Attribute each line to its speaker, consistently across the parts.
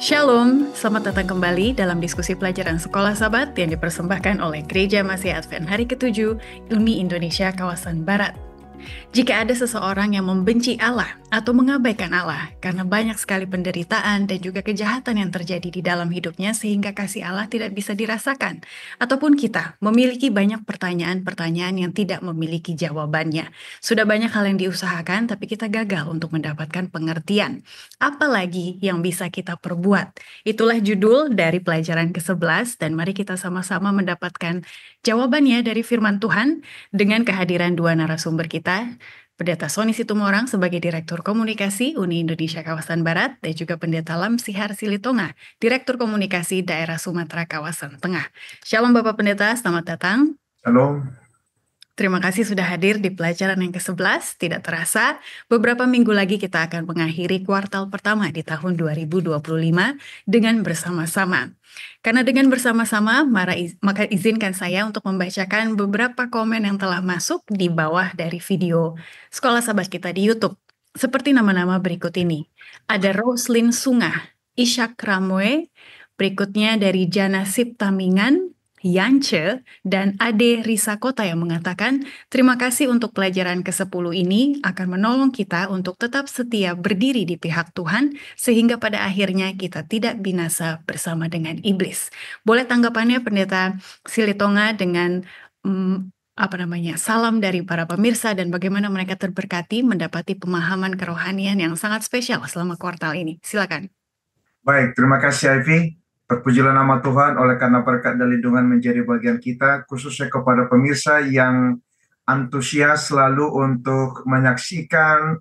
Speaker 1: Shalom, selamat datang kembali dalam diskusi pelajaran Sekolah Sabat yang dipersembahkan oleh Gereja Masih Advent Hari ke-7 UNI Indonesia Kawasan Barat. Jika ada seseorang yang membenci Allah atau mengabaikan Allah karena banyak sekali penderitaan dan juga kejahatan yang terjadi di dalam hidupnya sehingga kasih Allah tidak bisa dirasakan, ataupun kita memiliki banyak pertanyaan-pertanyaan yang tidak memiliki jawabannya. Sudah banyak hal yang diusahakan tapi kita gagal untuk mendapatkan pengertian. Apalagi yang bisa kita perbuat? Itulah judul dari pelajaran ke-11 dan mari kita sama-sama mendapatkan jawabannya dari firman Tuhan dengan kehadiran dua narasumber kita, Pendeta Sony Situmorang sebagai Direktur Komunikasi UNI Indonesia Kawasan Barat dan juga Pendeta Lamsihar Silitonga, Direktur Komunikasi Daerah Sumatera Kawasan Tengah. Shalom Bapak Pendeta, selamat datang.
Speaker 2: Shalom.
Speaker 1: Terima kasih sudah hadir di pelajaran yang ke-11. Tidak terasa, beberapa minggu lagi kita akan mengakhiri kuartal pertama di tahun 2025 dengan bersama-sama. Karena dengan bersama-sama, maka izinkan saya untuk membacakan beberapa komen yang telah masuk di bawah dari video Sekolah Sabat kita di YouTube. Seperti nama-nama berikut ini. Ada Roslyn Sungah, Ishak Ramoe, berikutnya dari Jana Siptamingan, Yance, dan Ade Risakota yang mengatakan, terima kasih untuk pelajaran ke-10 ini akan menolong kita untuk tetap setia berdiri di pihak Tuhan, sehingga pada akhirnya kita tidak binasa bersama dengan iblis. Boleh tanggapannya Pendeta Silitonga dengan salam dari para pemirsa dan bagaimana mereka terberkati mendapati pemahaman kerohanian yang sangat spesial selama kuartal ini. Silakan.
Speaker 2: Baik, terima kasih Ivy. Terpujilah nama Tuhan oleh karena berkat dan lindungan menjadi bagian kita, khususnya kepada pemirsa yang antusias selalu untuk menyaksikan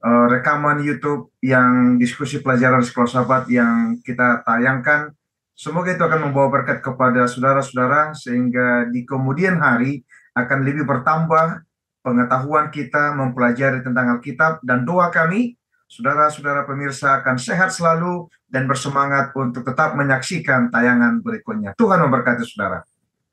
Speaker 2: rekaman YouTube yang diskusi pelajaran Sekolah Sabat yang kita tayangkan. Semoga itu akan membawa berkat kepada saudara-saudara sehingga di kemudian hari akan lebih bertambah pengetahuan kita mempelajari tentang Alkitab, dan doa kami saudara-saudara pemirsa akan sehat selalu dan bersemangat untuk tetap menyaksikan tayangan berikutnya. Tuhan memberkati saudara.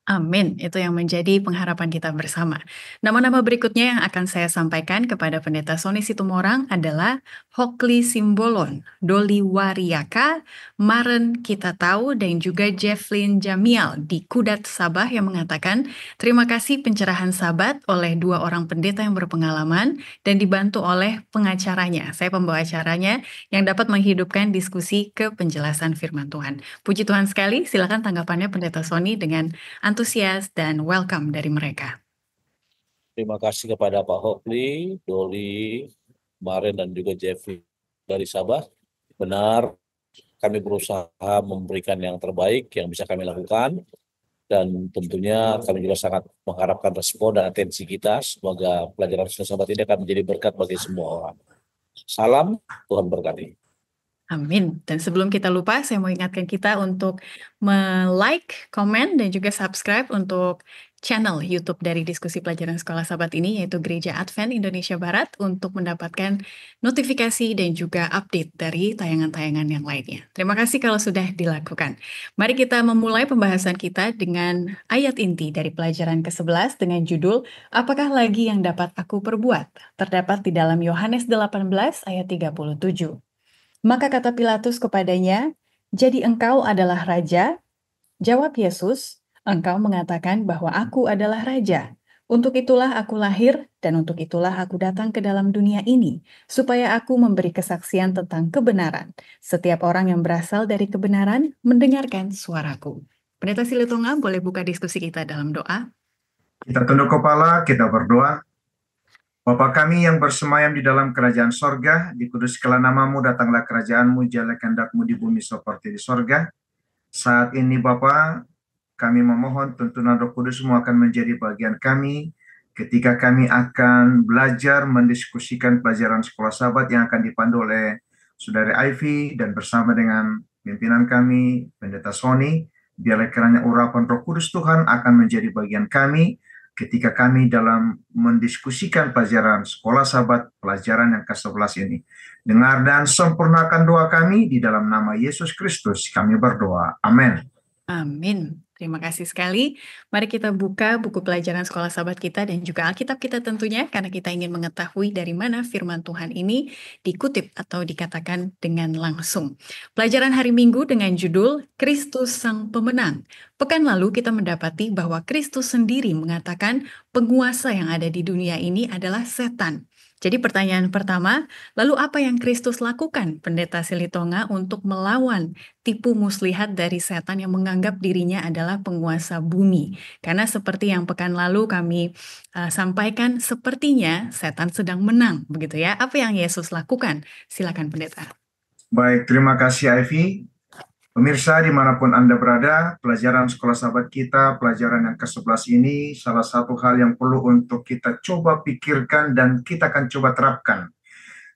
Speaker 1: Amin, itu yang menjadi pengharapan kita bersama. Nama-nama berikutnya yang akan saya sampaikan kepada Pendeta Sony Situmorang adalah Hokli Simbolon, Doli Wariaka, Maren Kita Tahu, dan juga Jefflin Jamial di Kudat Sabah yang mengatakan, terima kasih pencerahan Sabat oleh dua orang pendeta yang berpengalaman dan dibantu oleh pengacaranya. Saya pembawa acaranya yang dapat menghidupkan diskusi ke penjelasan firman Tuhan. Puji Tuhan sekali, silakan tanggapannya Pendeta Sony dengan antusias dan welcome dari mereka.
Speaker 3: Terima kasih kepada Pak Hokli, Doli, Maren, dan juga Jeffrey dari Sabah. Benar, kami berusaha memberikan yang terbaik yang bisa kami lakukan. Dan tentunya kami juga sangat mengharapkan respon dan atensi kita. Semoga pelajaran Sekolah Sabat ini akan menjadi berkat bagi semua orang. Salam, Tuhan berkati.
Speaker 1: Amin. Dan sebelum kita lupa, saya mau ingatkan kita untuk like, komen, dan juga subscribe untuk channel YouTube dari diskusi pelajaran Sekolah Sabat ini, yaitu Gereja Advent Indonesia Barat, untuk mendapatkan notifikasi dan juga update dari tayangan-tayangan yang lainnya. Terima kasih kalau sudah dilakukan. Mari kita memulai pembahasan kita dengan ayat inti dari pelajaran ke-11 dengan judul, Apakah lagi yang dapat aku perbuat? Terdapat di dalam Yohanes 18 ayat 37. Maka kata Pilatus kepadanya, jadi engkau adalah raja? Jawab Yesus, engkau mengatakan bahwa aku adalah raja. Untuk itulah aku lahir dan untuk itulah aku datang ke dalam dunia ini, supaya aku memberi kesaksian tentang kebenaran. Setiap orang yang berasal dari kebenaran mendengarkan suaraku. Pendeta Silitonga, boleh buka diskusi kita dalam doa?
Speaker 2: Kita tunduk kepala, kita berdoa. Bapa kami yang bersemayam di dalam kerajaan sorga, dikuduskanlah namamu, datanglah kerajaanmu, jadilah kehendak-mu di bumi seperti di sorga. Saat ini Bapa, kami memohon tuntunan Roh Kudus-mu akan menjadi bagian kami ketika kami akan belajar mendiskusikan pelajaran Sekolah Sabat yang akan dipandu oleh Saudari Ivy dan bersama dengan pimpinan kami, Pendeta Sony. Biarlah kiranya urapan Roh Kudus Tuhan akan menjadi bagian kami ketika kami dalam mendiskusikan pelajaran Sekolah Sabat, pelajaran yang ke-11 ini. Dengar dan sempurnakan doa kami di dalam nama Yesus Kristus kami berdoa. Amin.
Speaker 1: Amin. Terima kasih sekali. Mari kita buka buku pelajaran sekolah sahabat kita dan juga Alkitab kita tentunya, karena kita ingin mengetahui dari mana firman Tuhan ini dikutip atau dikatakan dengan langsung. Pelajaran hari Minggu dengan judul Kristus Sang Pemenang. Pekan lalu kita mendapati bahwa Kristus sendiri mengatakan penguasa yang ada di dunia ini adalah setan. Jadi pertanyaan pertama, lalu apa yang Kristus lakukan, Pendeta Silitonga, untuk melawan tipu muslihat dari setan yang menganggap dirinya adalah penguasa bumi? Karena seperti yang pekan lalu kami sampaikan, sepertinya setan sedang menang, begitu ya. Apa yang Yesus lakukan? Silakan Pendeta.
Speaker 2: Baik, terima kasih Ivy. Pemirsa dimanapun Anda berada, pelajaran sekolah sahabat kita, pelajaran yang ke-11 ini, salah satu hal yang perlu untuk kita coba pikirkan dan kita akan coba terapkan.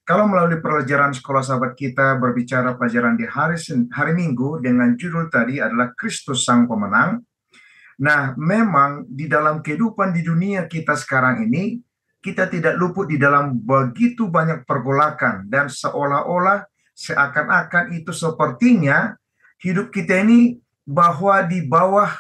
Speaker 2: Kalau melalui pelajaran sekolah sahabat kita berbicara pelajaran di hari Minggu dengan judul tadi adalah Kristus Sang Pemenang. Nah, memang di dalam kehidupan di dunia kita sekarang ini, kita tidak luput di dalam begitu banyak pergolakan dan seolah-olah seakan-akan itu sepertinya hidup kita ini bahwa di bawah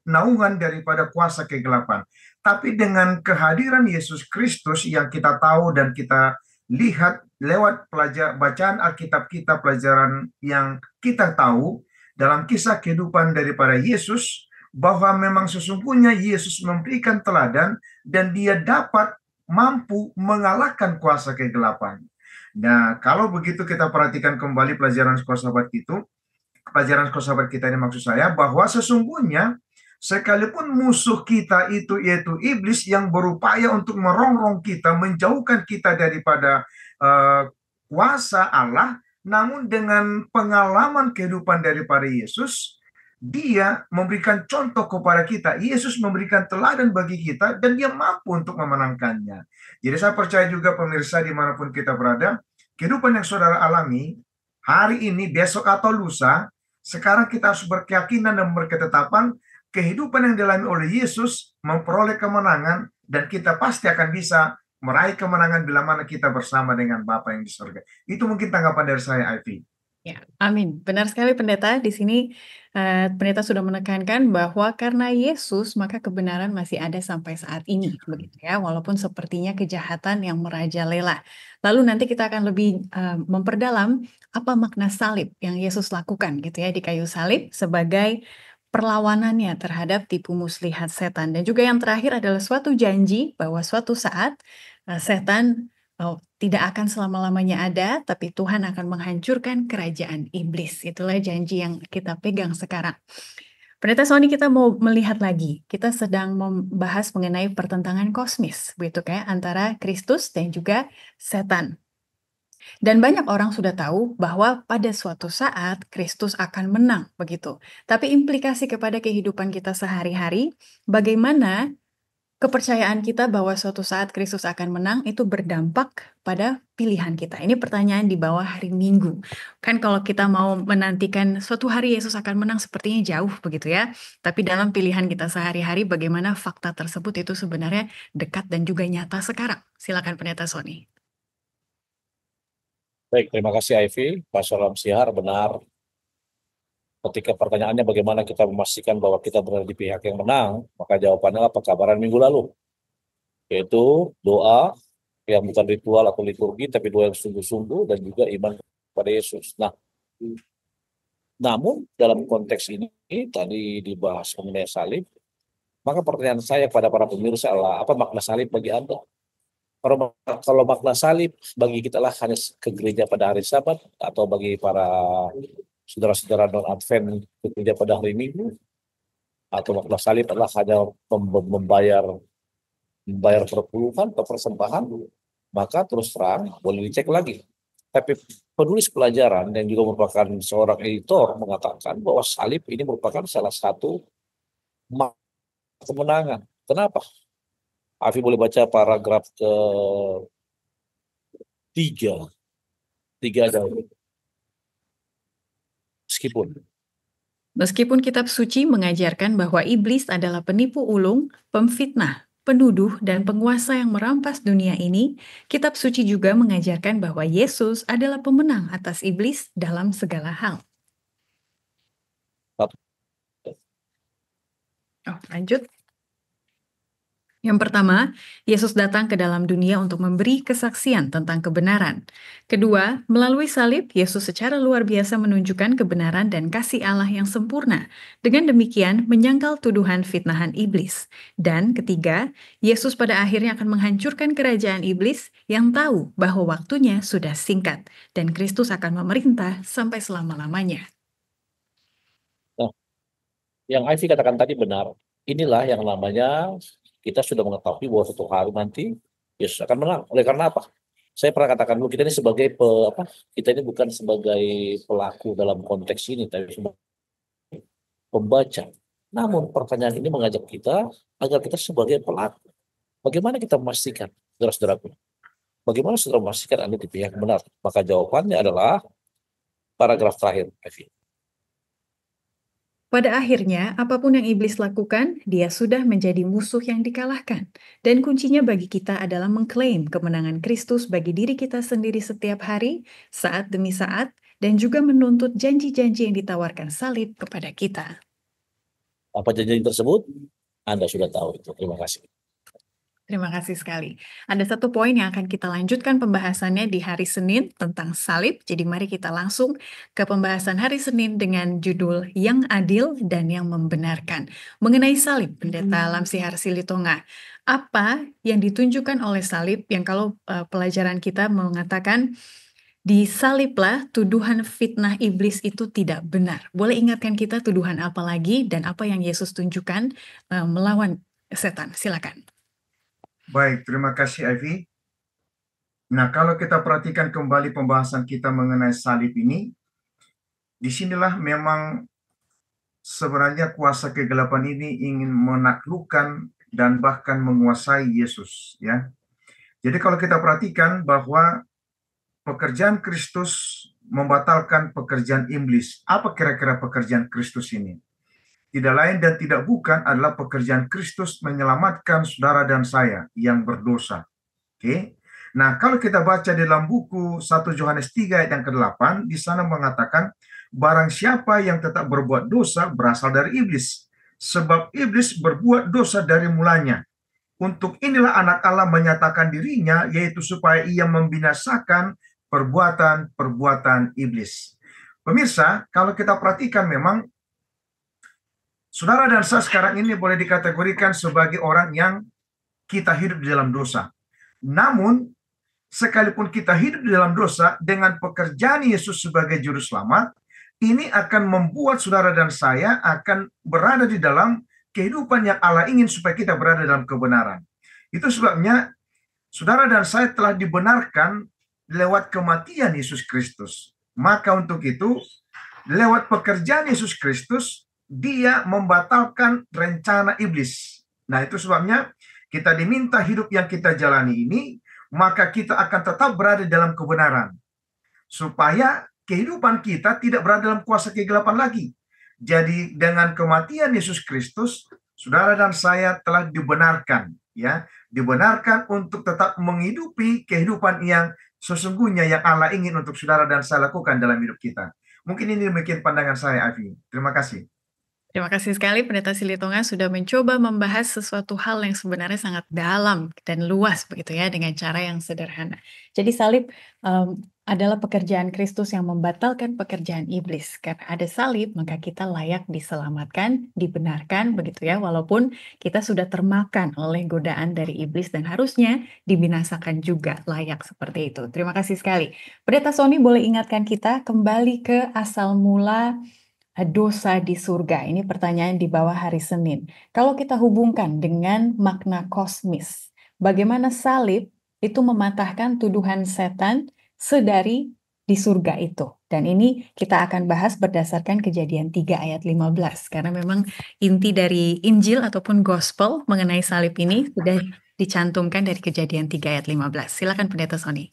Speaker 2: naungan daripada kuasa kegelapan. Tapi dengan kehadiran Yesus Kristus yang kita tahu dan kita lihat lewat bacaan Alkitab kita, pelajaran yang kita tahu dalam kisah kehidupan daripada Yesus, bahwa memang sesungguhnya Yesus memberikan teladan dan dia dapat mampu mengalahkan kuasa kegelapan. Nah, kalau begitu kita perhatikan kembali pelajaran sekolah sahabat itu, pelajaran sekolah sahabat kita ini maksud saya bahwa sesungguhnya sekalipun musuh kita itu yaitu iblis yang berupaya untuk merongrong kita, menjauhkan kita daripada kuasa Allah, namun dengan pengalaman kehidupan daripada Yesus, dia memberikan contoh kepada kita. Yesus memberikan teladan bagi kita dan dia mampu untuk memenangkannya. Jadi saya percaya juga pemirsa dimanapun kita berada, kehidupan yang saudara alami hari ini, besok atau lusa, sekarang kita harus berkeyakinan dan berketetapan kehidupan yang dialami oleh Yesus memperoleh kemenangan dan kita pasti akan bisa meraih kemenangan bila mana kita bersama dengan Bapa yang di surga. Itu mungkin tanggapan dari saya, Ivy.
Speaker 1: Ya, amin. Benar sekali Pendeta. Di sini Pendeta sudah menekankan bahwa karena Yesus maka kebenaran masih ada sampai saat ini, begitu ya. Walaupun sepertinya kejahatan yang merajalela. Lalu nanti kita akan lebih memperdalam apa makna salib yang Yesus lakukan, gitu ya, di kayu salib sebagai perlawanannya terhadap tipu muslihat setan. Dan juga yang terakhir adalah suatu janji bahwa suatu saat setan tidak akan selama-lamanya ada, tapi Tuhan akan menghancurkan kerajaan iblis. Itulah janji yang kita pegang sekarang. Pendeta Sony, kita mau melihat lagi. Kita sedang membahas mengenai pertentangan kosmis, begitu kayak antara Kristus dan juga setan. Dan banyak orang sudah tahu bahwa pada suatu saat Kristus akan menang, begitu. Tapi implikasi kepada kehidupan kita sehari-hari, bagaimana kepercayaan kita bahwa suatu saat Kristus akan menang itu berdampak pada pilihan kita. Ini pertanyaan di bawah hari Minggu. Kan kalau kita mau menantikan suatu hari Yesus akan menang sepertinya jauh begitu ya. Tapi dalam pilihan kita sehari-hari bagaimana fakta tersebut itu sebenarnya dekat dan juga nyata sekarang. Silakan Pendeta Sony.
Speaker 3: Baik, terima kasih Ivy. Pak Solam Sihar, benar. Ketika pertanyaannya bagaimana kita memastikan bahwa kita berada di pihak yang menang, maka jawabannya adalah pekabaran minggu lalu. Yaitu doa yang bukan ritual atau liturgi, tapi doa yang sungguh-sungguh dan juga iman kepada Yesus. Nah, namun dalam konteks ini, tadi dibahas mengenai salib, maka pertanyaan saya kepada para pemirsa adalah, apa makna salib bagi Anda? Kalau makna salib bagi kita lah hanya ke gereja pada hari Sabat, atau bagi para saudara-saudara non-Advent ke gereja pada hari Minggu, atau makna salib adalah hanya membayar perpuluhan atau persembahan, maka terus terang boleh dicek lagi. Tapi penulis pelajaran yang juga merupakan seorang editor mengatakan bahwa salib ini merupakan salah satu kemenangan. Kenapa? Afi boleh baca paragraf ke-3 ada.
Speaker 1: Meskipun kitab suci mengajarkan bahwa iblis adalah penipu ulung, pemfitnah, penuduh, dan penguasa yang merampas dunia ini, kitab suci juga mengajarkan bahwa Yesus adalah pemenang atas iblis dalam segala hal. Lanjut. Yang pertama, Yesus datang ke dalam dunia untuk memberi kesaksian tentang kebenaran. Kedua, melalui salib, Yesus secara luar biasa menunjukkan kebenaran dan kasih Allah yang sempurna. Dengan demikian, menyangkal tuduhan fitnahan iblis. Dan ketiga, Yesus pada akhirnya akan menghancurkan kerajaan iblis yang tahu bahwa waktunya sudah singkat, dan Kristus akan memerintah sampai selama-lamanya.
Speaker 3: Nah, yang Ivy katakan tadi benar. Inilah yang namanya kita sudah mengetahui bahwa suatu hari nanti Yesus akan menang. Oleh karena apa? Saya pernah katakan dulu, kita ini sebagai kita ini bukan sebagai pelaku dalam konteks ini, tapi sebagai pembaca. Namun pertanyaan ini mengajak kita agar kita sebagai pelaku, bagaimana kita memastikan, saudara-saudaraku? Bagaimana saudara memastikan Anda di pihak benar? Maka jawabannya adalah paragraf terakhir, Ivy.
Speaker 1: Pada akhirnya, apapun yang iblis lakukan, dia sudah menjadi musuh yang dikalahkan. Dan kuncinya bagi kita adalah mengklaim kemenangan Kristus bagi diri kita sendiri setiap hari, saat demi saat, dan juga menuntut janji-janji yang ditawarkan salib kepada kita.
Speaker 3: Apa janji tersebut? Anda sudah tahu itu. Terima kasih.
Speaker 1: Terima kasih sekali. Ada satu poin yang akan kita lanjutkan pembahasannya di hari Senin tentang salib. Jadi mari kita langsung ke pembahasan hari Senin dengan judul Yang Adil dan Yang Membenarkan. Mengenai salib, Pendeta Lamsihar Silitonga, apa yang ditunjukkan oleh salib yang kalau pelajaran kita mengatakan disaliblah tuduhan fitnah iblis itu tidak benar. Boleh ingatkan kita tuduhan apa lagi dan apa yang Yesus tunjukkan melawan setan? Silakan.
Speaker 2: Baik, terima kasih Ivy. Nah, kalau kita perhatikan kembali pembahasan kita mengenai salib ini, disinilah memang sebenarnya kuasa kegelapan ini ingin menaklukkan dan bahkan menguasai Yesus, ya. Jadi kalau kita perhatikan bahwa pekerjaan Kristus membatalkan pekerjaan iblis. Apa kira-kira pekerjaan Kristus ini? Tidak lain dan tidak bukan adalah pekerjaan Kristus menyelamatkan saudara dan saya yang berdosa. Oke. Nah, kalau kita baca dalam buku 1 Yohanes 3 ayat yang ke-8, di sana mengatakan, barang siapa yang tetap berbuat dosa berasal dari iblis. Sebab iblis berbuat dosa dari mulanya. Untuk inilah anak Allah menyatakan dirinya, yaitu supaya ia membinasakan perbuatan-perbuatan iblis. Pemirsa, kalau kita perhatikan memang saudara dan saya sekarang ini boleh dikategorikan sebagai orang yang kita hidup di dalam dosa. Namun, sekalipun kita hidup di dalam dosa, dengan pekerjaan Yesus sebagai juru selamat, ini akan membuat saudara dan saya akan berada di dalam kehidupan yang Allah ingin supaya kita berada dalam kebenaran. Itu sebabnya saudara dan saya telah dibenarkan lewat kematian Yesus Kristus. Maka untuk itu, lewat pekerjaan Yesus Kristus, dia membatalkan rencana iblis. Nah, itu sebabnya kita diminta hidup yang kita jalani ini, maka kita akan tetap berada dalam kebenaran. Supaya kehidupan kita tidak berada dalam kuasa kegelapan lagi. Jadi dengan kematian Yesus Kristus, saudara dan saya telah dibenarkan, ya, dibenarkan untuk tetap menghidupi kehidupan yang sesungguhnya yang Allah ingin untuk saudara dan saya lakukan dalam hidup kita. Mungkin ini demikian pandangan saya, Avi. Terima kasih.
Speaker 1: Terima kasih sekali Pendeta Silitonga sudah mencoba membahas sesuatu hal yang sebenarnya sangat dalam dan luas begitu ya dengan cara yang sederhana. Jadi salib adalah pekerjaan Kristus yang membatalkan pekerjaan iblis. Karena ada salib maka kita layak diselamatkan, dibenarkan begitu ya walaupun kita sudah termakan oleh godaan dari iblis dan harusnya dibinasakan juga layak seperti itu. Terima kasih sekali. Pendeta Sony boleh ingatkan kita kembali ke asal mula dosa di surga. Ini pertanyaan di bawah hari Senin. Kalau kita hubungkan dengan makna kosmis, bagaimana salib itu mematahkan tuduhan setan sedari di surga itu. Dan ini kita akan bahas berdasarkan Kejadian 3 ayat 15. Karena memang inti dari Injil ataupun Gospel mengenai salib ini sudah dicantumkan dari Kejadian 3 ayat 15. Silakan Pendeta Sony.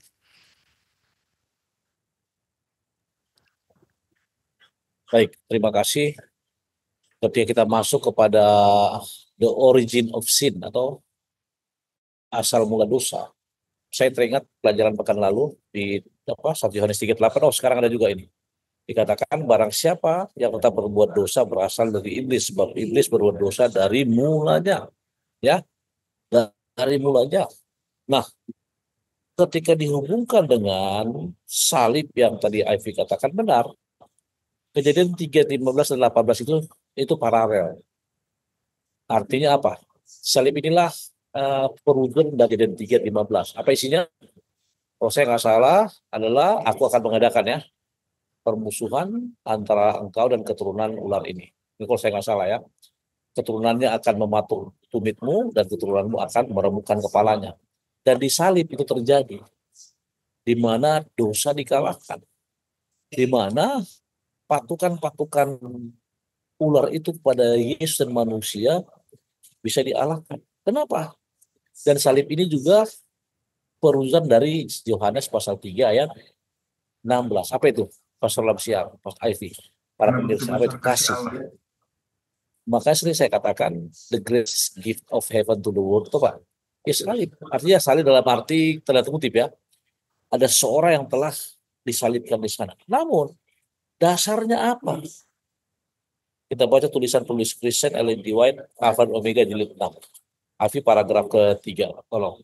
Speaker 3: Baik, terima kasih. Ketika kita masuk kepada the origin of sin atau asal mula dosa, saya teringat pelajaran pekan lalu di 1 Yohanes 3:8. Oh, sekarang ada juga ini. Dikatakan barang siapa yang tetap berbuat dosa berasal dari iblis, sebab iblis berbuat dosa dari mulanya, ya, dari mulanya. Nah, ketika dihubungkan dengan salib yang tadi Ivy katakan benar, Kejadian 3, 15 dan 18 itu paralel. Artinya apa? Salib inilah perwujudan dari Kejadian 3, 15. Apa isinya? Kalau saya nggak salah adalah aku akan mengadakan ya permusuhan antara engkau dan keturunan ular ini. Ini kalau saya nggak salah ya. Keturunannya akan mematuk tumitmu dan keturunanmu akan meremukkan kepalanya. Dan di salib itu terjadi. Di mana dosa dikalahkan. Di mana patukan-patukan ular itu kepada Yesus dan manusia bisa dialahkan. Kenapa? Dan salib ini juga perujukan dari Yohanes pasal 3 ayat 16. Apa itu? Pasal siang, Pas Ivy. Para pemirsa, apa itu? Kasih. Makanya sering saya katakan the greatest gift of heaven to the world itu Pak. Ya salib. Artinya salib dalam arti tanda kutip ya. Ada seorang yang telah disalibkan di sana. Namun dasarnya apa? Kita baca tulisan penulis Kristen Ellen G. White, Alpha dan Omega jilid 6. Afi paragraf ketiga, tolong.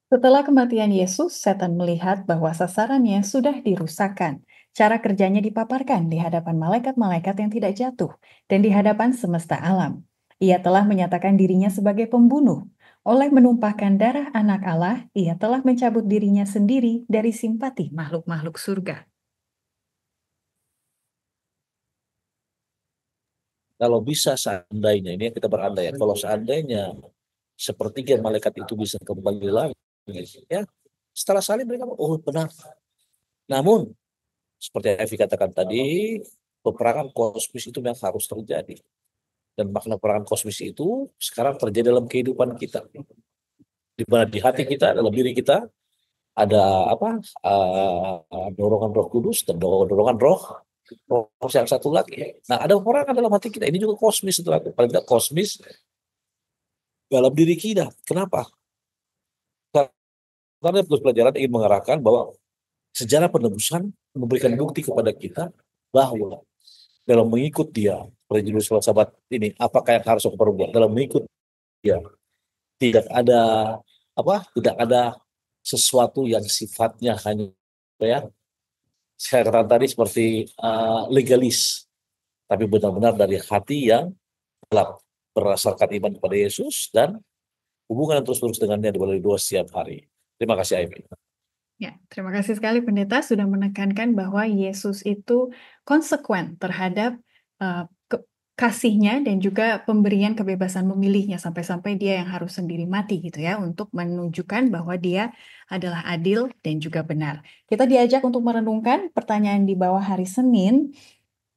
Speaker 1: Setelah kematian Yesus, setan melihat bahwa sasarannya sudah dirusakkan. Cara kerjanya dipaparkan di hadapan malaikat-malaikat yang tidak jatuh dan di hadapan semesta alam. Ia telah menyatakan dirinya sebagai pembunuh. Oleh menumpahkan darah anak Allah, ia telah mencabut dirinya sendiri dari simpati makhluk-makhluk surga.
Speaker 3: Kalau bisa seandainya, ini kita berandai ya, kalau seandainya sepertiga malaikat itu bisa kembali lagi, ya setelah salib mereka, oh benar. Namun, seperti yang Evi katakan tadi, peperangan kosmis itu yang harus terjadi. Dan makna peperangan kosmis itu sekarang terjadi dalam kehidupan kita. Di mana di hati kita, dalam diri kita, ada apa? Dorongan Roh Kudus dan dorongan Roh yang satu lagi. Nah, ada peperangan dalam hati kita. Ini juga kosmis itu, paling tidak kosmis dalam diri kita. Kenapa? Karena penulis pelajaran ingin mengarahkan bahwa sejarah penebusan memberikan bukti kepada kita bahwa dalam mengikut dia, judul sahabat ini, apakah yang harus aku perbuat dalam mengikut dia? Tidak ada sesuatu yang sifatnya hanya ya saya katakan tadi seperti legalis, tapi benar-benar dari hati yang gelap berdasarkan iman kepada Yesus dan hubungan yang terus-menerus dengannya melalui doa setiap hari. Terima kasih Ivy.
Speaker 1: Ya, terima kasih sekali pendeta sudah menekankan bahwa Yesus itu konsekuen terhadap kasihnya dan juga pemberian kebebasan memilihnya sampai-sampai dia yang harus sendiri mati gitu ya untuk menunjukkan bahwa dia adalah adil dan juga benar. Kita diajak untuk merenungkan pertanyaan di bawah hari Senin.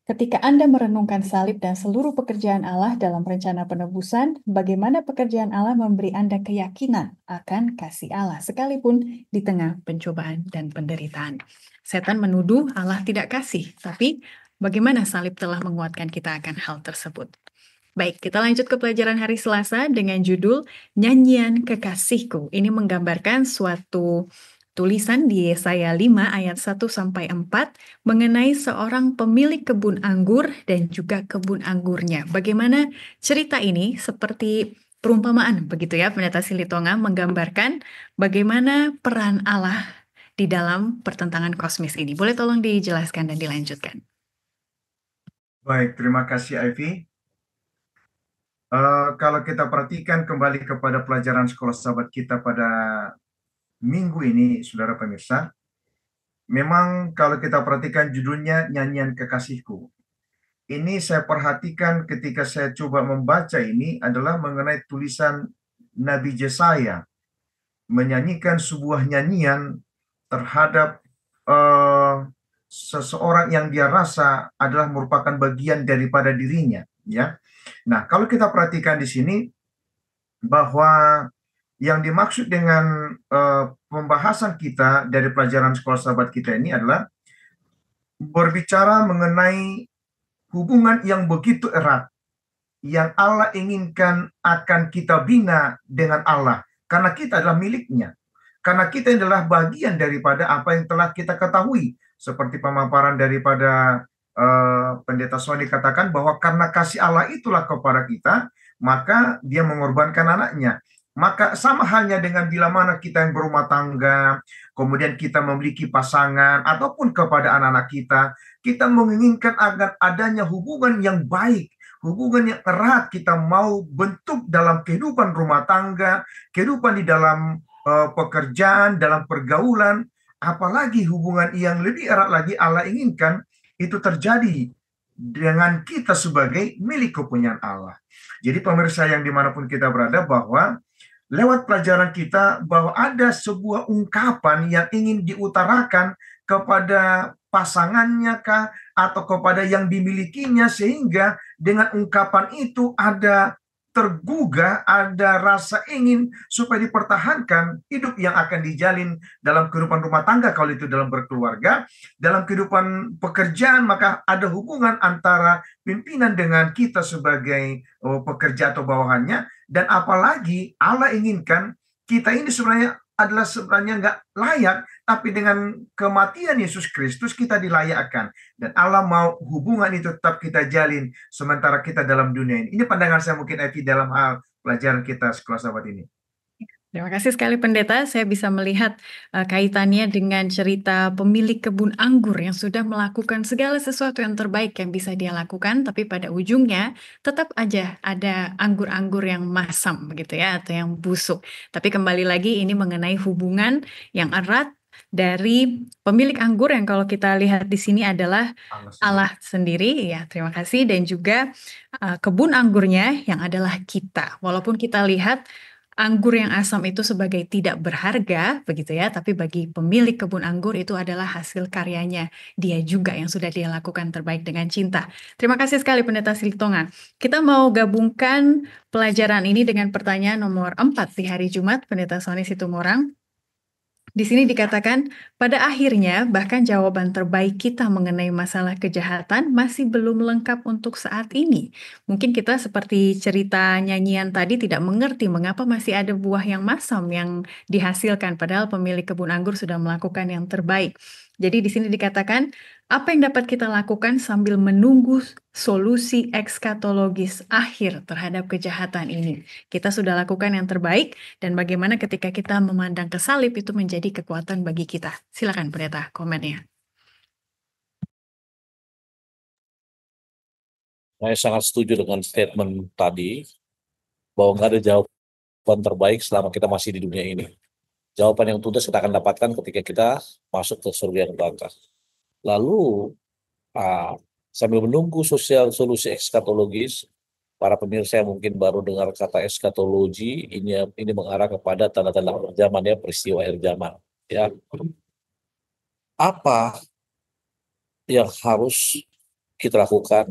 Speaker 1: Ketika Anda merenungkan salib dan seluruh pekerjaan Allah dalam rencana penebusan, bagaimana pekerjaan Allah memberi Anda keyakinan akan kasih Allah sekalipun di tengah pencobaan dan penderitaan. Setan menuduh Allah tidak kasih, tapi bagaimana salib telah menguatkan kita akan hal tersebut. Baik, kita lanjut ke pelajaran hari Selasa dengan judul Nyanyian Kekasihku. Ini menggambarkan suatu tulisan di Yesaya 5 ayat 1-4 mengenai seorang pemilik kebun anggur dan juga kebun anggurnya. Bagaimana cerita ini seperti perumpamaan begitu ya, Pendeta Silitonga menggambarkan bagaimana peran Allah di dalam pertentangan kosmis ini. Boleh tolong dijelaskan dan dilanjutkan.
Speaker 2: Baik, terima kasih Ivy. Kalau kita perhatikan kembali kepada pelajaran sekolah sahabat kita pada minggu ini, saudara pemirsa, memang kalau kita perhatikan judulnya Nyanyian Kekasihku. Ini saya perhatikan ketika saya coba membaca ini adalah mengenai tulisan Nabi Yesaya menyanyikan sebuah nyanyian terhadap seseorang yang dia rasa adalah merupakan bagian daripada dirinya, ya. Nah, kalau kita perhatikan di sini bahwa yang dimaksud dengan pembahasan kita dari pelajaran sekolah sahabat kita ini adalah berbicara mengenai hubungan yang begitu erat yang Allah inginkan akan kita bina dengan Allah, karena kita adalah miliknya. karena kita adalah bagian daripada apa yang telah kita ketahui. Seperti pemaparan daripada Pendeta Sony katakan bahwa karena kasih Allah itulah kepada kita, maka dia mengorbankan anaknya. Maka sama halnya dengan bila mana kita yang berumah tangga, kemudian kita memiliki pasangan, ataupun kepada anak-anak kita menginginkan agar adanya hubungan yang baik, hubungan yang erat kita mau bentuk dalam kehidupan rumah tangga, kehidupan di dalam pekerjaan, dalam pergaulan, apalagi hubungan yang lebih erat lagi Allah inginkan itu terjadi dengan kita sebagai milik kepunyaan Allah. Jadi pemirsa yang dimanapun kita berada, bahwa lewat pelajaran kita bahwa ada sebuah ungkapan yang ingin diutarakan kepada pasangannya kah, atau kepada yang dimilikinya, sehingga dengan ungkapan itu ada tergugah, ada rasa ingin supaya dipertahankan hidup yang akan dijalin dalam kehidupan rumah tangga, kalau itu dalam berkeluarga, dalam kehidupan pekerjaan, maka ada hubungan antara pimpinan dengan kita sebagai pekerja atau bawahannya. Dan apalagi Allah inginkan kita ini sebenarnya nggak layak, tapi dengan kematian Yesus Kristus kita dilayakkan. Dan Allah mau hubungan itu tetap kita jalin sementara kita dalam dunia ini. Ini pandangan saya mungkin Evi dalam hal pelajaran kita Sekolah Sahabat ini.
Speaker 1: Terima kasih sekali Pendeta, saya bisa melihat kaitannya dengan cerita pemilik kebun anggur yang sudah melakukan segala sesuatu yang terbaik yang bisa dia lakukan, tapi pada ujungnya tetap aja ada anggur-anggur yang masam begitu ya, atau yang busuk. Tapi kembali lagi ini mengenai hubungan yang erat dari pemilik anggur yang kalau kita lihat di sini adalah Allah sendiri ya, terima kasih, dan juga kebun anggurnya yang adalah kita. Walaupun kita lihat anggur yang asam itu sebagai tidak berharga, begitu ya, tapi bagi pemilik kebun anggur itu adalah hasil karyanya dia juga yang sudah dia lakukan terbaik dengan cinta. Terima kasih sekali Pendeta Silitonga. Kita mau gabungkan pelajaran ini dengan pertanyaan nomor 4 di hari Jumat, Pendeta Sony Situmorang. Di sini dikatakan, pada akhirnya bahkan jawaban terbaik kita mengenai masalah kejahatan masih belum lengkap untuk saat ini. Mungkin kita seperti cerita nyanyian tadi tidak mengerti mengapa masih ada buah yang masam yang dihasilkan, padahal pemilik kebun anggur sudah melakukan yang terbaik. Jadi di sini dikatakan, apa yang dapat kita lakukan sambil menunggu solusi ekskatologis akhir terhadap kejahatan ini? Kita sudah lakukan yang terbaik, dan bagaimana ketika kita memandang ke salib itu menjadi kekuatan bagi kita. Silakan Pendeta, komennya.
Speaker 3: Saya sangat setuju dengan statement tadi, bahwa nggak ada jawaban terbaik selama kita masih di dunia ini. Jawaban yang tuntas kita akan dapatkan ketika kita masuk ke surga yang neraka. Lalu, sambil menunggu solusi ekskatologis, para pemirsa yang mungkin baru dengar kata eskatologi, ini mengarah kepada tanda-tanda akhir zaman ya, peristiwa akhir zaman. Ya. Apa yang harus kita lakukan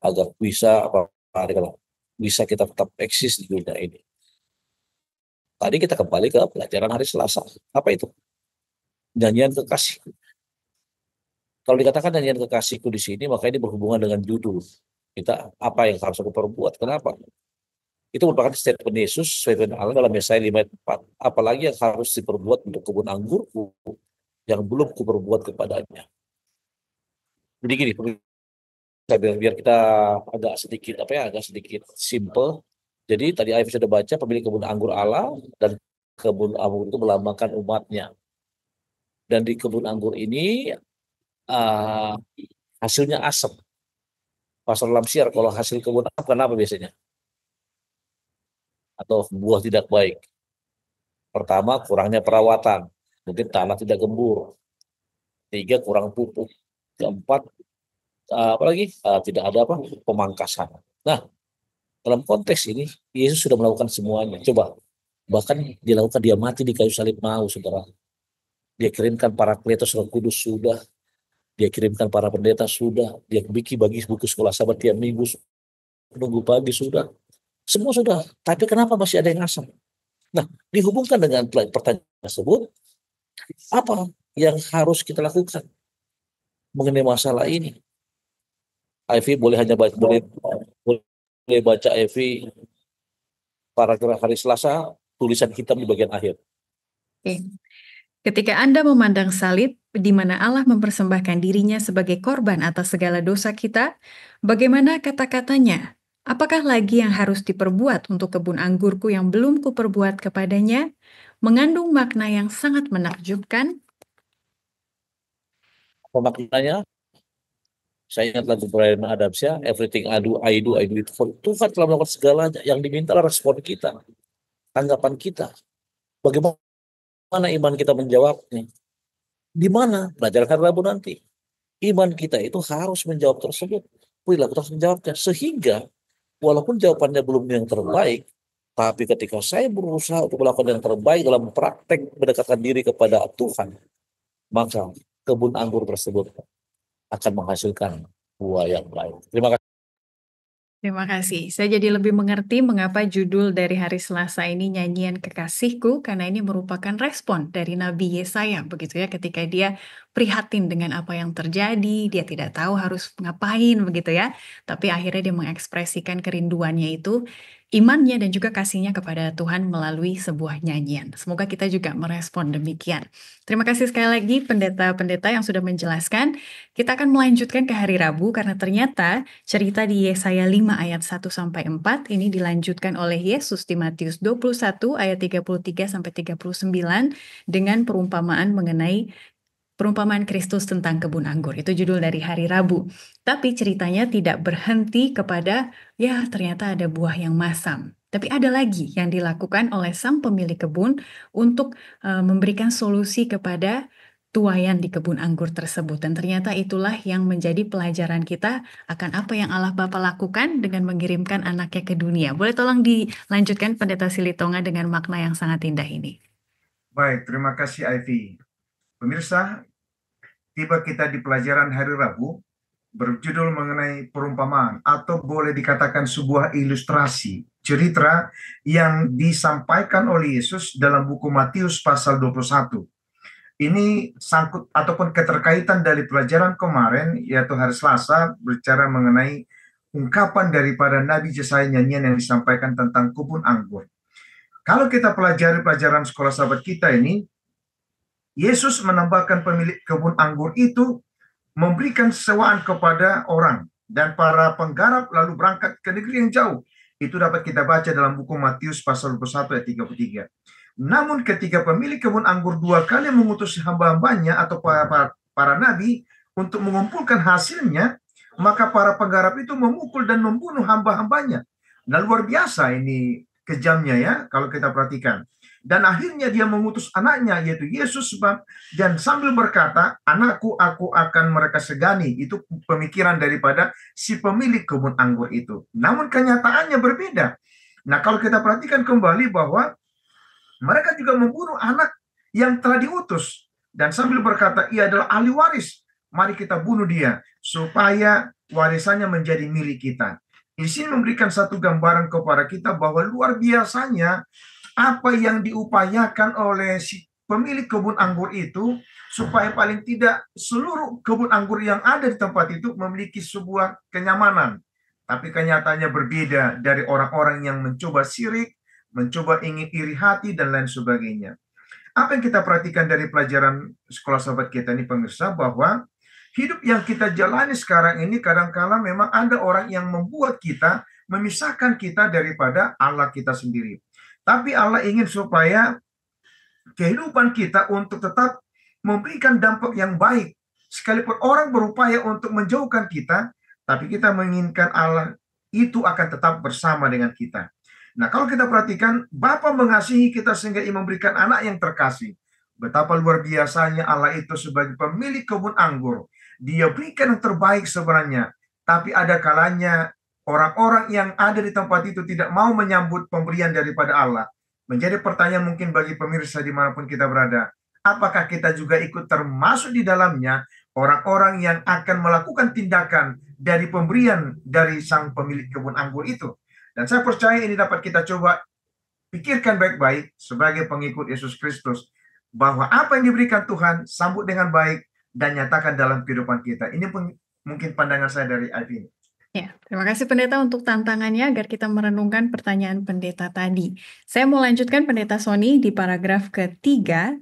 Speaker 3: agar bisa kita tetap eksis di dunia ini? Tadi kita kembali ke pelajaran hari Selasa. Apa itu? Nyanyian kekasih. Kalau dikatakan nyanyian kekasihku di sini, maka ini berhubungan dengan judul kita, apa yang harus aku perbuat. Kenapa? Itu merupakan statement Yesus, statement Allah dalam Yesaya 5:4. Apalagi yang harus diperbuat untuk kebun anggurku yang belum kuperbuat kepadanya. Jadi gini, biar kita agak sedikit simple. Jadi tadi Ayah sudah baca, pemilik kebun anggur Allah, dan kebun anggur itu melambangkan umatnya. Dan di kebun anggur ini hasilnya asam. Pastor Lamsiar, kalau hasil kebun asam kenapa biasanya? Atau buah tidak baik. Pertama, kurangnya perawatan. Mungkin tanah tidak gembur. 3, kurang pupuk. 4, apalagi tidak ada pemangkasan. Nah, dalam konteks ini, Yesus sudah melakukan semuanya. Coba, bahkan dilakukan, dia mati di kayu salib mau, saudara. Dia kirimkan para Parakletos Roh Kudus sudah. Dia kirimkan para pendeta sudah. Dia bagi buku sekolah sahabat tiap minggu. Menunggu pagi sudah. Semua sudah. Tapi kenapa masih ada yang asam? Nah, dihubungkan dengan pertanyaan tersebut, apa yang harus kita lakukan mengenai masalah ini? Ivy boleh baca Ivy paragraf hari Selasa, tulisan hitam di bagian akhir.
Speaker 1: Oke. Ketika Anda memandang salib, di mana Allah mempersembahkan dirinya sebagai korban atas segala dosa kita, bagaimana kata-katanya? Apakah lagi yang harus diperbuat untuk kebun anggurku yang belum kuperbuat kepadanya? Mengandung makna yang sangat menakjubkan.
Speaker 3: Apa maknanya? Saya ingat lagu Bryan Adams ya, everything I do it for. Tuhan telah melakukan segalanya. Yang diminta adalah respon kita, tanggapan kita. Bagaimana iman kita menjawabnya? Di mana? Pelajaran hari Rabu nanti. Iman kita itu harus menjawab tersebut. Perilaku harus menjawabnya. Sehingga walaupun jawabannya belum yang terbaik, tapi ketika saya berusaha untuk melakukan yang terbaik dalam praktek mendekatkan diri kepada Tuhan, maka kebun anggur tersebut akan menghasilkan buah yang baik. Terima kasih.
Speaker 1: Terima kasih. Saya jadi lebih mengerti mengapa judul dari hari Selasa ini Nyanyian Kekasihku, karena ini merupakan respon dari Nabi Yesaya, begitu ya, ketika dia prihatin dengan apa yang terjadi, dia tidak tahu harus ngapain, begitu ya. Tapi akhirnya dia mengekspresikan kerinduannya itu, imannya dan juga kasihnya kepada Tuhan melalui sebuah nyanyian. Semoga kita juga merespon demikian. Terima kasih sekali lagi pendeta-pendeta yang sudah menjelaskan. Kita akan melanjutkan ke hari Rabu karena ternyata cerita di Yesaya 5 ayat 1-4 ini dilanjutkan oleh Yesus di Matius 21 ayat 33-39 dengan perumpamaan Kristus tentang kebun anggur. Itu judul dari hari Rabu. Tapi ceritanya tidak berhenti kepada ya ternyata ada buah yang masam. Tapi ada lagi yang dilakukan oleh sang pemilik kebun untuk memberikan solusi kepada tuayan di kebun anggur tersebut. Dan ternyata itulah yang menjadi pelajaran kita akan apa yang Allah Bapa lakukan dengan mengirimkan anaknya ke dunia. Boleh tolong dilanjutkan Pendeta Silitonga dengan makna yang sangat indah ini.
Speaker 2: Baik, terima kasih Ivy. Pemirsa, tiba kita di pelajaran hari Rabu berjudul mengenai perumpamaan atau boleh dikatakan sebuah ilustrasi cerita yang disampaikan oleh Yesus dalam buku Matius pasal 21. Ini sangkut ataupun keterkaitan dari pelajaran kemarin, yaitu hari Selasa, berbicara mengenai ungkapan daripada Nabi Yesaya nyanyian yang disampaikan tentang kebun anggur. Kalau kita pelajari pelajaran sekolah sahabat kita ini, Yesus menambahkan pemilik kebun anggur itu memberikan sewaan kepada orang dan para penggarap lalu berangkat ke negeri yang jauh. Itu dapat kita baca dalam buku Matius pasal 21 ayat 33. Namun ketika pemilik kebun anggur dua kali mengutus hamba-hambanya atau para nabi untuk mengumpulkan hasilnya, maka para penggarap itu memukul dan membunuh hamba-hambanya. Nah, luar biasa ini kejamnya ya kalau kita perhatikan. Dan akhirnya dia mengutus anaknya yaitu Yesus dan sambil berkata, anakku aku akan mereka segani. Itu pemikiran daripada si pemilik kebun anggur itu. Namun kenyataannya berbeda. Nah kalau kita perhatikan kembali bahwa mereka juga membunuh anak yang telah diutus. Dan sambil berkata, ia adalah ahli waris. Mari kita bunuh dia supaya warisannya menjadi milik kita. Di sini memberikan satu gambaran kepada kita bahwa luar biasanya apa yang diupayakan oleh si pemilik kebun anggur itu supaya paling tidak seluruh kebun anggur yang ada di tempat itu memiliki sebuah kenyamanan. Tapi kenyataannya berbeda dari orang-orang yang mencoba sirik, mencoba ingin iri hati, dan lain sebagainya. Apa yang kita perhatikan dari pelajaran sekolah sahabat kita ini pemirsa, bahwa hidup yang kita jalani sekarang ini kadang-kala memang ada orang yang membuat kita, memisahkan kita daripada Allah kita sendiri. Tapi Allah ingin supaya kehidupan kita untuk tetap memberikan dampak yang baik. Sekalipun orang berupaya untuk menjauhkan kita, tapi kita menginginkan Allah itu akan tetap bersama dengan kita. Nah, kalau kita perhatikan, Bapa mengasihi kita sehingga ia memberikan anak yang terkasih. Betapa luar biasanya Allah itu sebagai pemilik kebun anggur. Dia berikan yang terbaik sebenarnya. Tapi ada kalanya orang-orang yang ada di tempat itu tidak mau menyambut pemberian daripada Allah. Menjadi pertanyaan mungkin bagi pemirsa dimanapun kita berada. Apakah kita juga ikut termasuk di dalamnya orang-orang yang akan melakukan tindakan dari pemberian dari sang pemilik kebun anggur itu? Dan saya percaya ini dapat kita coba pikirkan baik-baik sebagai pengikut Yesus Kristus. Bahwa apa yang diberikan Tuhan sambut dengan baik dan nyatakan dalam kehidupan kita. Ini pun mungkin pandangan saya dari Alvin.
Speaker 1: Ya, terima kasih pendeta untuk tantangannya agar kita merenungkan pertanyaan pendeta tadi. Saya mau lanjutkan pendeta Sony di paragraf ketiga.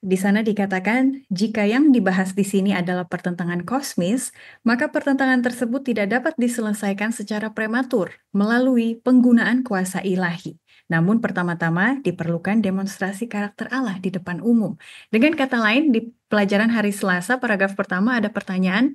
Speaker 1: Di sana dikatakan, jika yang dibahas di sini adalah pertentangan kosmis, maka pertentangan tersebut tidak dapat diselesaikan secara prematur melalui penggunaan kuasa ilahi. Namun pertama-tama diperlukan demonstrasi karakter Allah di depan umum. Dengan kata lain, di pelajaran hari Selasa, paragraf pertama ada pertanyaan,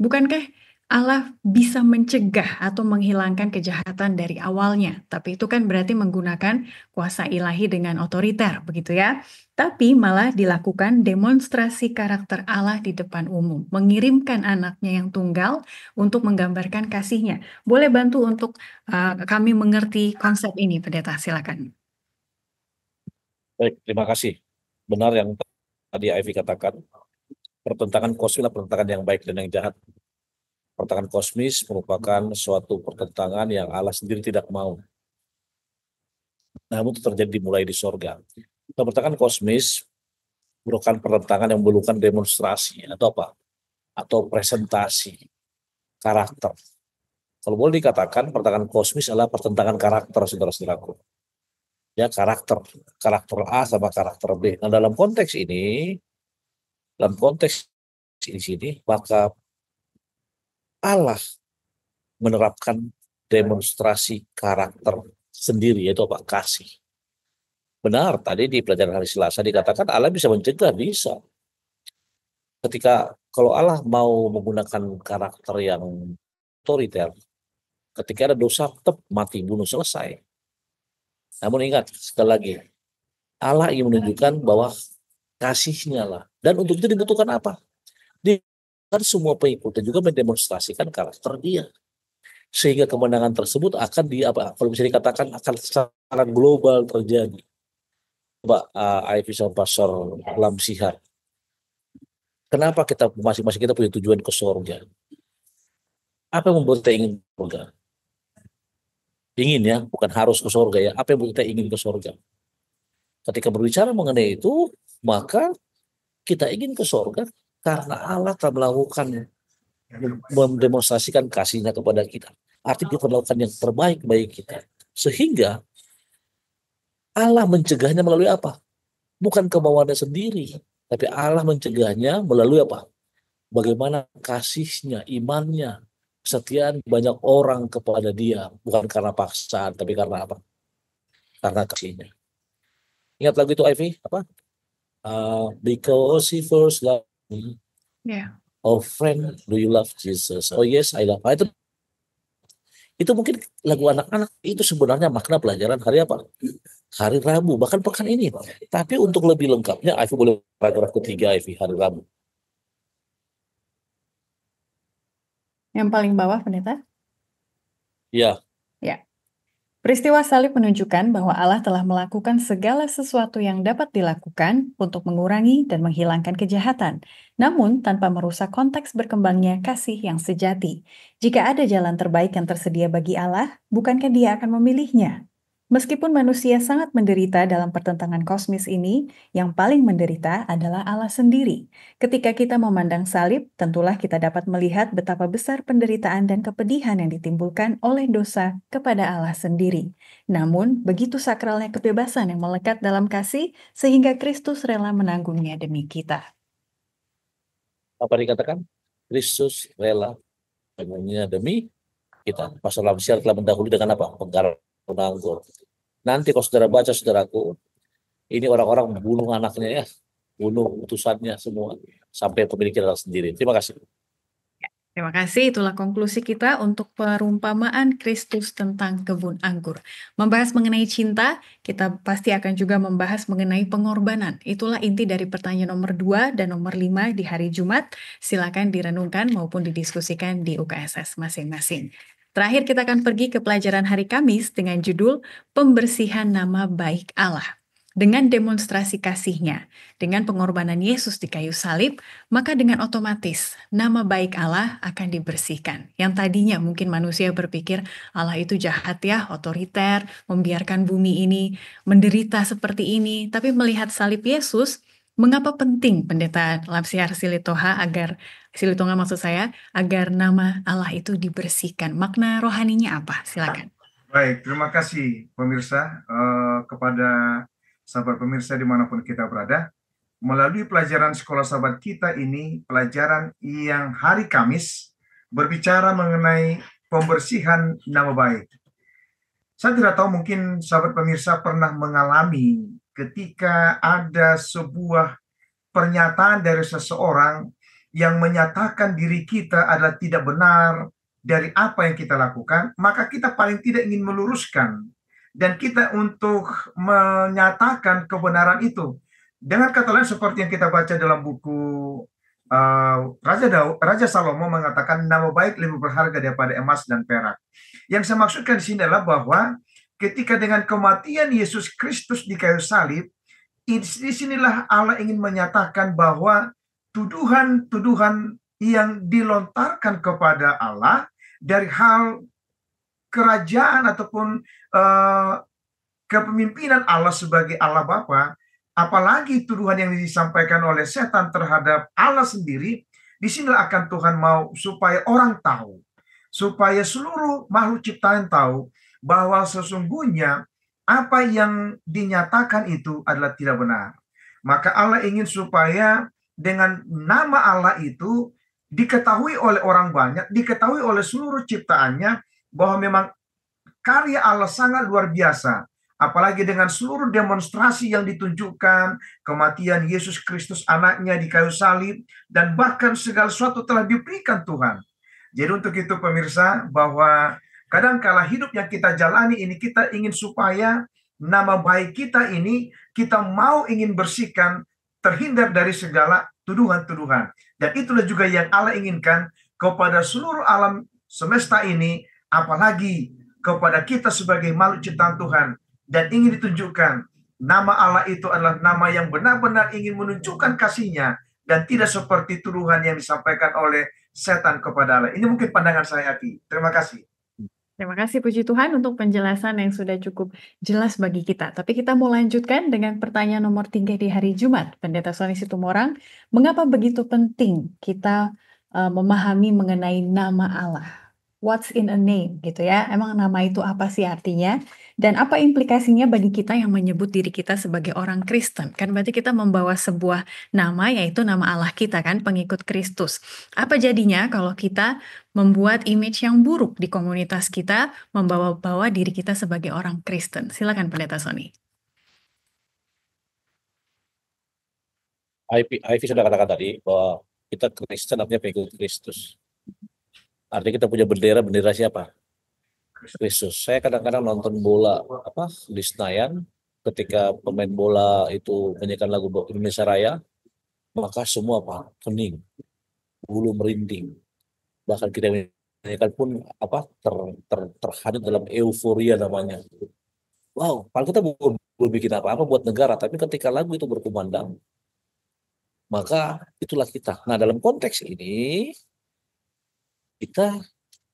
Speaker 1: bukankah Allah bisa mencegah atau menghilangkan kejahatan dari awalnya? Tapi itu kan berarti menggunakan kuasa ilahi dengan otoriter, begitu ya. Tapi malah dilakukan demonstrasi karakter Allah di depan umum, mengirimkan anaknya yang tunggal untuk menggambarkan kasihnya. Boleh bantu untuk kami mengerti konsep ini, pendeta? Silakan.
Speaker 3: Baik, terima kasih. Benar yang tadi Ivy katakan, pertentangan kosmis adalah pertentangan yang baik dan yang jahat. Pertentangan kosmis merupakan suatu pertentangan yang Allah sendiri tidak mau. Namun itu terjadi dimulai di sorga. Pertentangan kosmis merupakan pertentangan yang memerlukan demonstrasi atau apa? Atau presentasi karakter. Kalau boleh dikatakan pertentangan kosmis adalah pertentangan karakter, saudara-saudaraku. Ya, karakter A sama karakter B. Nah, dalam konteks ini sini, maka Allah menerapkan demonstrasi karakter sendiri, yaitu apa? Kasih. Benar, tadi di pelajaran hari Selasa dikatakan Allah bisa mencegah, bisa. Kalau Allah mau menggunakan karakter yang otoriter, ketika ada dosa tetap mati bunuh selesai. Namun ingat, sekali lagi, Allah ingin menunjukkan bahwa kasihnya lah. Dan untuk itu dibutuhkan apa? Dibutuhkan semua pengikutnya juga mendemonstrasikan karakter dia. Sehingga kemenangan tersebut akan kalau bisa dikatakan akan secara global terjadi. Coba Ivy sama Pastor Lamsihar. Kenapa kita masing-masing kita punya tujuan ke surga? Apa yang membuat kita ingin ke surga? Ingin ya, bukan harus ke surga ya. Apa yang membuat kita ingin ke surga? Ketika berbicara mengenai itu, maka kita ingin ke surga karena Allah telah melakukan mendemonstrasikan kasihnya kepada kita. Artinya dia melakukan yang terbaik bagi kita. Sehingga Allah mencegahnya melalui apa? Bukan kemauannya sendiri, tapi Allah mencegahnya melalui apa? Bagaimana kasihnya, imannya, kesetiaan banyak orang kepada dia. Bukan karena paksaan, tapi karena apa? Karena kasihnya. Ingat lagu itu Ivy? Apa? Because he first loved me.
Speaker 1: Yeah.
Speaker 3: Oh friend, do you love Jesus? Oh yes, I love. Itu mungkin lagu anak-anak, itu sebenarnya makna pelajaran hari apa? Hari Rabu, bahkan pekan ini. Tapi untuk lebih lengkapnya, Ivy boleh paragraf ketiga, Ivy, hari Rabu.
Speaker 1: Yang paling bawah, pendeta?
Speaker 3: Ya.
Speaker 1: Ya. Peristiwa salib menunjukkan bahwa Allah telah melakukan segala sesuatu yang dapat dilakukan untuk mengurangi dan menghilangkan kejahatan, namun tanpa merusak konteks berkembangnya kasih yang sejati. Jika ada jalan terbaik yang tersedia bagi Allah, bukankah Dia akan memilihnya? Meskipun manusia sangat menderita dalam pertentangan kosmis ini, yang paling menderita adalah Allah sendiri. Ketika kita memandang salib, tentulah kita dapat melihat betapa besar penderitaan dan kepedihan yang ditimbulkan oleh dosa kepada Allah sendiri. Namun, begitu sakralnya kebebasan yang melekat dalam kasih, sehingga Kristus rela menanggungnya demi kita.
Speaker 3: Apa dikatakan? Kristus rela menanggungnya demi kita. Pastor Lamsihar telah mendahului dengan apa? Penanggung. Nanti kalau saudara baca, saudaraku, ini orang-orang bunuh anaknya ya, bunuh utusannya semua, sampai pemilik anak sendiri. Terima kasih.
Speaker 1: Terima kasih, itulah konklusi kita untuk perumpamaan Kristus tentang kebun anggur. Membahas mengenai cinta, kita pasti akan juga membahas mengenai pengorbanan. Itulah inti dari pertanyaan nomor 2 dan nomor 5 di hari Jumat. Silakan direnungkan maupun didiskusikan di UKSS masing-masing. Terakhir kita akan pergi ke pelajaran hari Kamis dengan judul Pembersihan Nama Baik Allah. Dengan demonstrasi kasihnya, dengan pengorbanan Yesus di kayu salib, maka dengan otomatis nama baik Allah akan dibersihkan. Yang tadinya mungkin manusia berpikir Allah itu jahat ya, otoriter, membiarkan bumi ini menderita seperti ini. Tapi melihat salib Yesus, mengapa penting Pendeta Lamsihar Silitoha agar Silitonga maksud saya, agar nama Allah itu dibersihkan. Makna rohaninya apa? Silakan.
Speaker 2: Baik, terima kasih pemirsa, kepada sahabat pemirsa dimanapun kita berada. Melalui pelajaran sekolah sahabat kita ini, pelajaran yang hari Kamis berbicara mengenai pembersihan nama baik. Saya tidak tahu, mungkin sahabat pemirsa pernah mengalami ketika ada sebuah pernyataan dari seseorang yang menyatakan diri kita adalah tidak benar dari apa yang kita lakukan, maka kita paling tidak ingin meluruskan dan kita untuk menyatakan kebenaran itu. Dengan kata lain, seperti yang kita baca dalam buku Raja Salomo mengatakan nama baik lebih berharga daripada emas dan perak. Yang saya maksudkan di sini adalah bahwa ketika dengan kematian Yesus Kristus di kayu salib, disinilah Allah ingin menyatakan bahwa tuduhan-tuduhan yang dilontarkan kepada Allah dari hal kerajaan ataupun kepemimpinan Allah sebagai Allah Bapa, apalagi tuduhan yang disampaikan oleh setan terhadap Allah sendiri, disinilah akan Tuhan mau supaya orang tahu, supaya seluruh makhluk ciptaan tahu bahwa sesungguhnya apa yang dinyatakan itu adalah tidak benar. Maka Allah ingin supaya dengan nama Allah itu diketahui oleh orang banyak, diketahui oleh seluruh ciptaannya, bahwa memang karya Allah sangat luar biasa. Apalagi dengan seluruh demonstrasi yang ditunjukkan, kematian Yesus Kristus anaknya di kayu salib, dan bahkan segala sesuatu telah diberikan Tuhan. Jadi untuk itu pemirsa, bahwa kadangkala hidup yang kita jalani ini, kita ingin supaya nama baik kita ini, kita mau ingin bersihkan, terhindar dari segala tuduhan-tuduhan. Dan itulah juga yang Allah inginkan kepada seluruh alam semesta ini, apalagi kepada kita sebagai makhluk ciptaan Tuhan. Dan ingin ditunjukkan, nama Allah itu adalah nama yang benar-benar ingin menunjukkan kasih-Nya, dan tidak seperti tuduhan yang disampaikan oleh setan kepada Allah. Ini mungkin pandangan saya, Aki. Terima kasih.
Speaker 1: Terima kasih puji Tuhan untuk penjelasan yang sudah cukup jelas bagi kita. Tapi kita mau lanjutkan dengan pertanyaan nomor 3 di hari Jumat. Pendeta Sony Situmorang, mengapa begitu penting kita memahami mengenai nama Allah? What's in a name gitu ya? Emang nama itu apa sih artinya? Dan apa implikasinya bagi kita yang menyebut diri kita sebagai orang Kristen? Kan berarti kita membawa sebuah nama, yaitu nama Allah kita kan, pengikut Kristus. Apa jadinya kalau kita membuat image yang buruk di komunitas kita, membawa-bawa diri kita sebagai orang Kristen? Silakan Pendeta Sony.
Speaker 3: Ivy sudah katakan tadi bahwa kita Kristen artinya pengikut Kristus. Artinya kita punya bendera siapa? Kristus. Saya kadang-kadang nonton bola di Senayan, ketika pemain bola itu menyanyikan lagu Indonesia Raya, maka semua hening, bulu merinding. Bahkan kita menyanyikan pun terhanyut dalam euforia namanya. Wow, kalau kita belum bikin apa-apa buat negara, tapi ketika lagu itu berkumandang, maka itulah kita. Nah, dalam konteks ini kita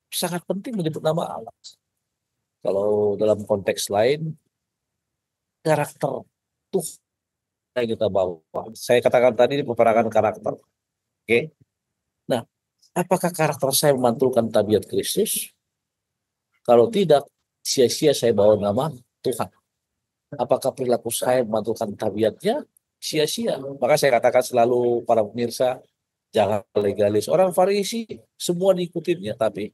Speaker 3: sangat penting menyebut nama Allah. Kalau dalam konteks lain, karakter Tuhan yang kita bawa. Saya katakan tadi ini peperangan karakter. Oke. Nah, apakah karakter saya memantulkan tabiat Kristus? Kalau tidak, sia-sia saya bawa nama Tuhan. Apakah perilaku saya memantulkan tabiatnya? Sia-sia. Maka saya katakan selalu para pemirsa, jangan legalis. Orang Farisi semua diikutinya, tapi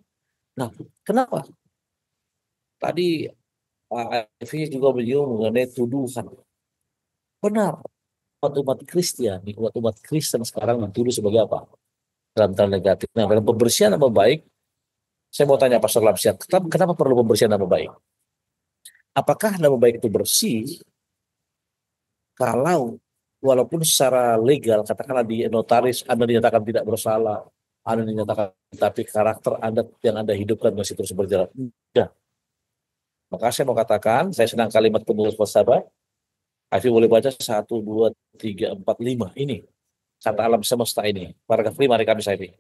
Speaker 3: kenapa? Tadi Pak Evi juga menyinggung mengenai tuduhan. Benar, umat Kristen sekarang dituduh sebagai apa? Dalam tanda negatif. Nah, dalam pembersihan nama baik, saya mau tanya Pastor Lamsian, kenapa perlu pembersihan nama baik? Apakah nama baik itu bersih kalau walaupun secara legal, katakanlah di notaris Anda dinyatakan tidak bersalah, Anda dinyatakan, tapi karakter Anda yang Anda hidupkan masih terus berjalan? Tidak. Maka saya mau katakan, saya senang kalimat penulis filsafat. Afi boleh baca 1, 2, 3, 4, 5 ini. Kata alam semesta ini. Paragraf 5 hari Kamis Afi.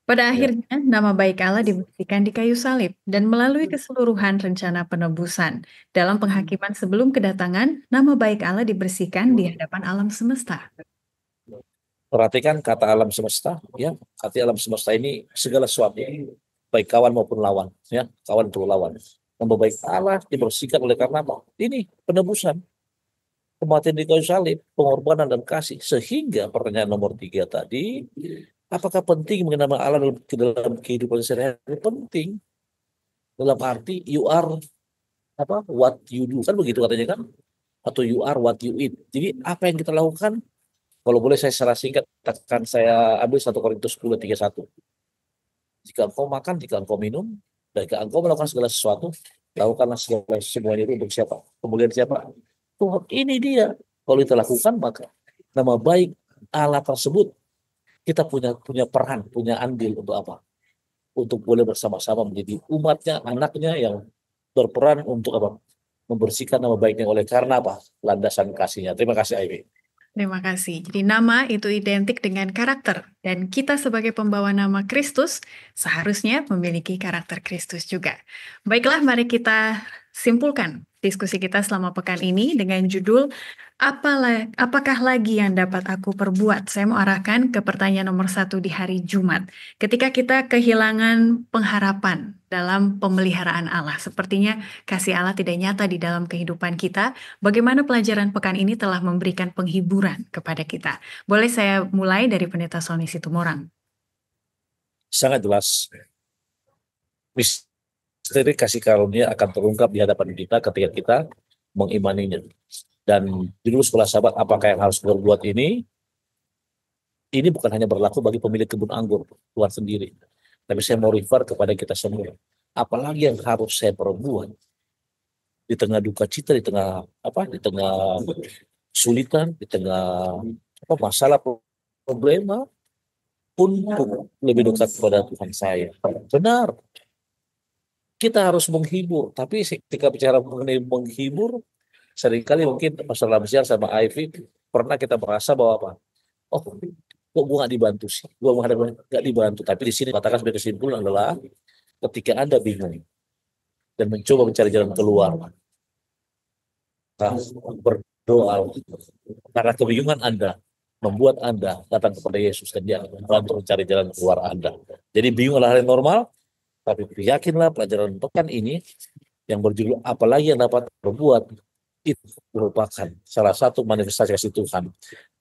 Speaker 1: Pada akhirnya, nama baik Allah dibuktikan di kayu salib dan melalui keseluruhan rencana penebusan. Dalam penghakiman sebelum kedatangan, nama baik Allah dibersihkan di hadapan alam semesta.
Speaker 3: Perhatikan kata alam semesta, ya. Kata alam semesta ini segala sesuatu, baik kawan maupun lawan, ya. Kawan itu lawan. Yang baik Allah dibersihkan oleh karena apa? Ini penebusan, kematian di kayu salib, pengorbanan dan kasih. Sehingga pertanyaan nomor 3 tadi, apakah penting mengenal Allah dalam kehidupan sehari-hari? Penting. Dalam arti you are what you do, kan begitu katanya kan? Atau you are what you eat. Jadi apa yang kita lakukan? Kalau boleh saya secara singkat, akan saya ambil 1 Korintus 10:31. Jika engkau makan, jika engkau minum, dan jika engkau melakukan segala sesuatu, lakukanlah semuanya itu untuk siapa? Kemuliaan siapa? Tuhan. Ini dia. Kalau kita lakukan, maka nama baik Allah tersebut, kita punya peran, punya andil untuk apa? Untuk boleh bersama-sama menjadi umatnya, anaknya yang berperan untuk apa? Membersihkan nama baiknya oleh karena apa? Landasan kasihnya. Terima kasih, Ivy.
Speaker 1: Terima kasih. Jadi nama itu identik dengan karakter, dan kita sebagai pembawa nama Kristus seharusnya memiliki karakter Kristus juga. Baiklah, mari kita simpulkan diskusi kita selama pekan ini dengan judul apakah lagi yang dapat aku perbuat? Saya mau arahkan ke pertanyaan nomor 1 di hari Jumat. Ketika kita kehilangan pengharapan dalam pemeliharaan Allah, sepertinya kasih Allah tidak nyata di dalam kehidupan kita. Bagaimana pelajaran pekan ini telah memberikan penghiburan kepada kita? Boleh saya mulai dari Pendeta Sony Situmorang?
Speaker 3: Sangat jelas. Misteri kasih karunia akan terungkap di hadapan kita ketika kita mengimaninya. Dan judul sekolah sahabat, apakah yang harus berbuat ini bukan hanya berlaku bagi pemilik kebun anggur, Tuhan sendiri. Tapi saya mau refer kepada kita semua. Apalagi yang harus saya perbuat di tengah duka cita, di tengah kesulitan, di tengah masalah problema, untuk lebih dekat kepada Tuhan saya. Benar. Kita harus menghibur, tapi ketika bicara mengenai menghibur, seringkali mungkin Pastor Lamsiar sama Ivy pernah kita merasa bahwa apa? Oh, kok gue nggak dibantu sih? Gue nggak dibantu. Tapi di sini katakan sebagai kesimpulan adalah ketika Anda bingung dan mencoba mencari jalan keluar, berdoa karena kebingungan Anda membuat Anda datang kepada Yesus dan Dia akan membantu mencari jalan keluar Anda. Jadi bingung adalah hal yang normal, tapi yakinlah pelajaran pekan ini yang berjudul apalagi yang dapat berbuat, itu merupakan salah satu manifestasi kasih Tuhan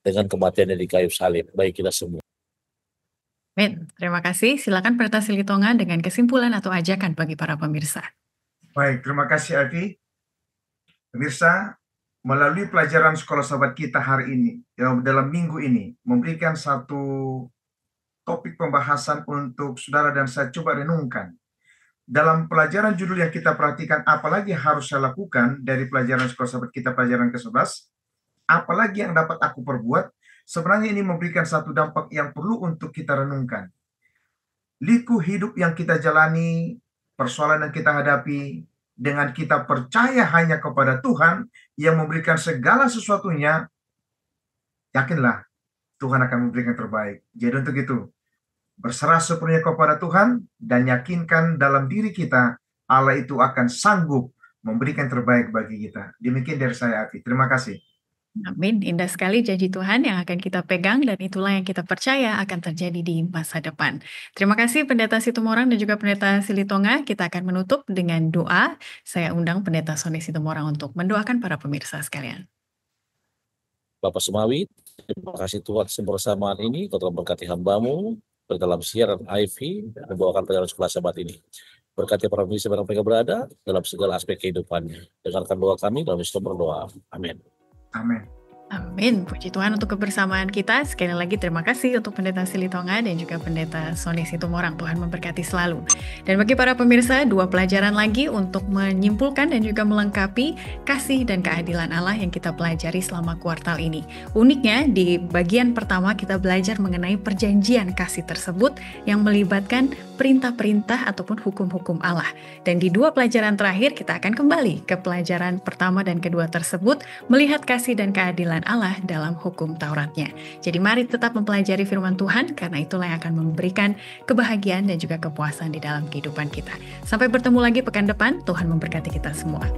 Speaker 3: dengan kematiannya di kayu salib bagi kita semua.
Speaker 1: Amin. Terima kasih. Silakan Pendeta Silitonga dengan kesimpulan atau ajakan bagi para pemirsa.
Speaker 2: Baik, terima kasih Ivy. Pemirsa, melalui pelajaran sekolah sahabat kita hari ini, dalam minggu ini, memberikan satu topik pembahasan untuk saudara dan saya coba renungkan. Dalam pelajaran judul yang kita perhatikan, apalagi harus saya lakukan dari pelajaran sekolah sahabat kita pelajaran ke-11, apalagi yang dapat aku perbuat, sebenarnya ini memberikan satu dampak yang perlu untuk kita renungkan. Liku hidup yang kita jalani, persoalan yang kita hadapi, dengan kita percaya hanya kepada Tuhan yang memberikan segala sesuatunya, yakinlah Tuhan akan memberikan terbaik. Jadi untuk itu, berserah sepenuhnya kepada Tuhan dan yakinkan dalam diri kita Allah itu akan sanggup memberikan terbaik bagi kita. Demikian dari saya, Afi. Terima kasih.
Speaker 1: Amin. Indah sekali janji Tuhan yang akan kita pegang dan itulah yang kita percaya akan terjadi di masa depan. Terima kasih Pendeta Situmorang dan juga Pendeta Silitonga. Kita akan menutup dengan doa. Saya undang Pendeta Sony Situmorang untuk mendoakan para pemirsa sekalian.
Speaker 3: Bapak Semawi, terima kasih Tuhan kebersamaan ini, Kau telah berkati hamba-Mu dalam siaran Ivy membawakan pelajaran sekolah sahabat ini. Berkati para pemirsa mereka berada dalam segala aspek kehidupannya. Dengarkan doa kami dalam Yesus berdoa. Amin.
Speaker 2: Amin.
Speaker 1: Amin. Puji Tuhan untuk kebersamaan kita. Sekali lagi terima kasih untuk Pendeta Silitonga dan juga Pendeta Sony Situmorang. Tuhan memberkati selalu. Dan bagi para pemirsa, 2 pelajaran lagi untuk menyimpulkan dan juga melengkapi kasih dan keadilan Allah yang kita pelajari selama kuartal ini. Uniknya, di bagian pertama kita belajar mengenai perjanjian kasih tersebut yang melibatkan perintah-perintah ataupun hukum-hukum Allah. Dan di 2 pelajaran terakhir kita akan kembali ke pelajaran pertama dan kedua tersebut, melihat kasih dan keadilan Allah dalam hukum Tauratnya. Jadi mari tetap mempelajari firman Tuhan karena itulah yang akan memberikan kebahagiaan dan juga kepuasan di dalam kehidupan kita. Sampai bertemu lagi pekan depan, Tuhan memberkati kita semua.